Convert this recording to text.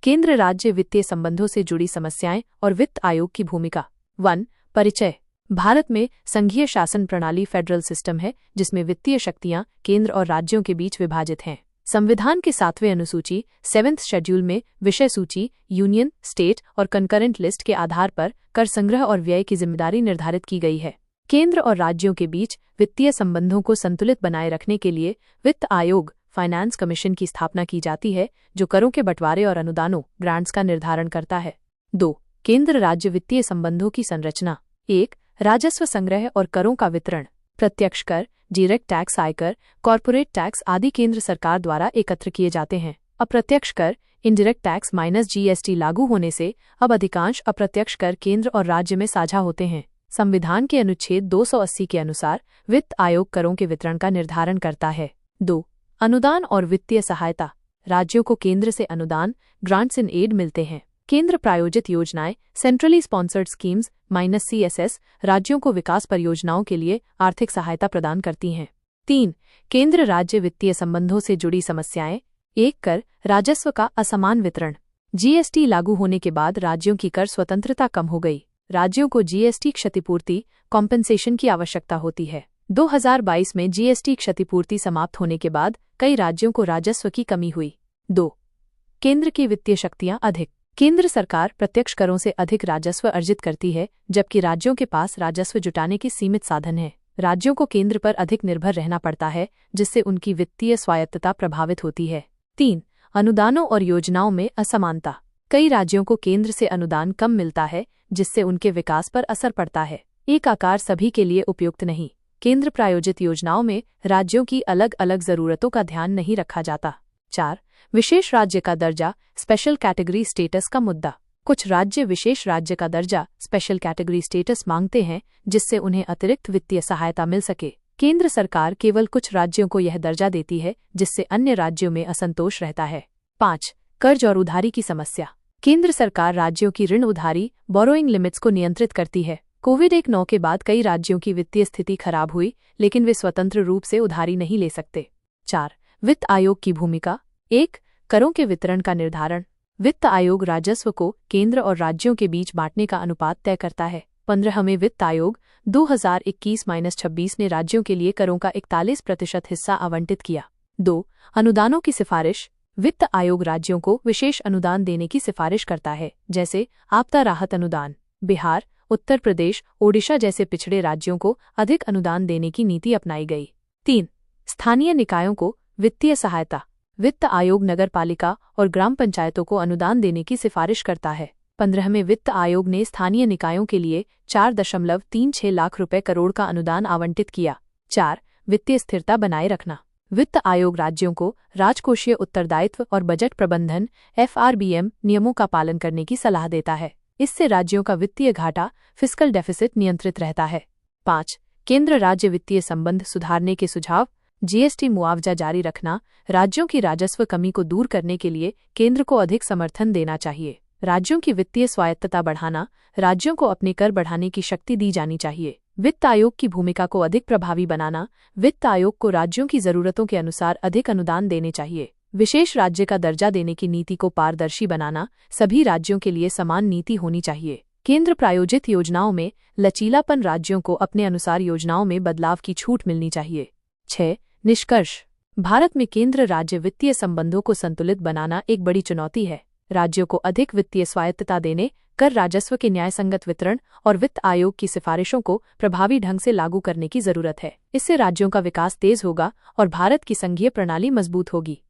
केंद्र राज्य वित्तीय संबंधों से जुड़ी समस्याएं और वित्त आयोग की भूमिका। 1. परिचय। भारत में संघीय शासन प्रणाली फेडरल सिस्टम है जिसमें वित्तीय शक्तियां केंद्र और राज्यों के बीच विभाजित हैं। संविधान के 7वें अनुसूची 7th शेड्यूल में विषय सूची, यूनियन, स्टेट और कंकरेंट लिस्ट के आधार पर कर संग्रह और व्यय की जिम्मेदारी निर्धारित की गई है। केंद्र और राज्यों के बीच वित्तीय संबंधों को संतुलित बनाए रखने के लिए वित्त आयोग फाइनेंस कमीशन की स्थापना की जाती है जो करों के बंटवारे और अनुदानों ग्रांट्स का निर्धारण करता है। 2. केंद्र राज्य वित्तीय संबंधों की संरचना। 1. राजस्व संग्रह और करों का वितरण। प्रत्यक्ष कर, डायरेक्ट टैक्स, आयकर, कॉर्पोरेट टैक्स आदि केंद्र सरकार द्वारा एकत्र किए जाते हैं। अप्रत्यक्ष कर, इनडायरेक्ट टैक्स माइनस जीएसटी लागू होने से अब अधिकांश अप्रत्यक्ष कर केंद्र और राज्य में साझा होते हैं। संविधान के अनुच्छेद 280 के अनुसार वित्त आयोग करों के वितरण का निर्धारण करता है। 2. अनुदान और वित्तीय सहायता। राज्यों को केंद्र से अनुदान, ग्रांट्स इन एड मिलते हैं। केंद्र प्रायोजित योजनाएं, सेंट्रली स्पॉन्सर्ड स्कीम्स -CSS, राज्यों को विकास परियोजनाओं के लिए आर्थिक सहायता प्रदान करती हैं। 3. केंद्र राज्य वित्तीय संबंधों से जुड़ी समस्याएं। 1. कर राजस्व का असमान वितरण। जीएसटी लागू होने के बाद राज्यों की कर स्वतंत्रता कम हो गई। राज्यों को जीएसटी क्षतिपूर्ति कॉम्पेंसेशन की आवश्यकता होती है। 2022 में जीएसटी क्षतिपूर्ति समाप्त होने के बाद कई राज्यों को राजस्व की कमी हुई। 2. केंद्र की वित्तीय शक्तियां अधिक। केंद्र सरकार प्रत्यक्ष करों से अधिक राजस्व अर्जित करती है जबकि राज्यों के पास राजस्व जुटाने के सीमित साधन हैं। राज्यों को केंद्र पर अधिक निर्भर रहना पड़ता है जिससे उनकी वित्तीय स्वायत्तता प्रभावित होती है। 3. अनुदानों और योजनाओं में असमानता। कई राज्यों को केंद्र से अनुदान कम मिलता है जिससे उनके विकास पर असर पड़ता है। एक आकार सभी के लिए उपयुक्त नहीं। केंद्र प्रायोजित योजनाओं में राज्यों की अलग अलग जरूरतों का ध्यान नहीं रखा जाता। 4. विशेष राज्य का दर्जा, स्पेशल कैटेगरी स्टेटस का मुद्दा। कुछ राज्य विशेष राज्य का दर्जा, स्पेशल कैटेगरी स्टेटस मांगते हैं जिससे उन्हें अतिरिक्त वित्तीय सहायता मिल सके। केंद्र सरकार केवल कुछ राज्यों को यह दर्जा देती है जिससे अन्य राज्यों में असंतोष रहता है। 5. कर्ज और उधारी की समस्या। केंद्र सरकार राज्यों की ऋण उधारी बोरोइंग लिमिट्स को नियंत्रित करती है। कोविड-19 के बाद कई राज्यों की वित्तीय स्थिति खराब हुई लेकिन वे स्वतंत्र रूप से उधारी नहीं ले सकते। 4. वित्त आयोग की भूमिका। 1. करों के वितरण का निर्धारण। वित्त आयोग राजस्व को केंद्र और राज्यों के बीच बांटने का अनुपात तय करता है। 15वें वित्त आयोग 2021-26 ने राज्यों के लिए करों का 41% हिस्सा आवंटित किया। 2. अनुदानों की सिफारिश। वित्त आयोग राज्यों को विशेष अनुदान देने की सिफारिश करता है जैसे आपदा राहत अनुदान। बिहार, उत्तर प्रदेश, ओडिशा जैसे पिछड़े राज्यों को अधिक अनुदान देने की नीति अपनाई गई। 3. स्थानीय निकायों को वित्तीय सहायता। वित्त आयोग नगरपालिका और ग्राम पंचायतों को अनुदान देने की सिफारिश करता है। 15वें वित्त आयोग ने स्थानीय निकायों के लिए 4.36 लाख रुपए करोड़ का अनुदान आवंटित किया। 4. वित्तीय स्थिरता बनाए रखना। वित्त आयोग राज्यों को राजकोषीय उत्तरदायित्व और बजट प्रबंधन FRBM नियमों का पालन करने की सलाह देता है। इससे राज्यों का वित्तीय घाटा फिस्कल डेफिसिट नियंत्रित रहता है। 5. केंद्र राज्य वित्तीय संबंध सुधारने के सुझाव। जीएसटी मुआवजा जारी रखना। राज्यों की राजस्व कमी को दूर करने के लिए केंद्र को अधिक समर्थन देना चाहिए। राज्यों की वित्तीय स्वायत्तता बढ़ाना। राज्यों को अपने कर बढ़ाने की शक्ति दी जानी चाहिए। वित्त आयोग की भूमिका को अधिक प्रभावी बनाना। वित्त आयोग को राज्यों की जरूरतों के अनुसार अधिक अनुदान देने चाहिए। विशेष राज्य का दर्जा देने की नीति को पारदर्शी बनाना। सभी राज्यों के लिए समान नीति होनी चाहिए। केंद्र प्रायोजित योजनाओं में लचीलापन। राज्यों को अपने अनुसार योजनाओं में बदलाव की छूट मिलनी चाहिए। 6. निष्कर्ष। भारत में केंद्र राज्य वित्तीय संबंधों को संतुलित बनाना एक बड़ी चुनौती है। राज्यों को अधिक वित्तीय स्वायत्तता देने, कर राजस्व के न्यायसंगत वितरण और वित्त आयोग की सिफारिशों को प्रभावी ढंग से लागू करने की जरूरत है। इससे राज्यों का विकास तेज होगा और भारत की संघीय प्रणाली मजबूत होगी।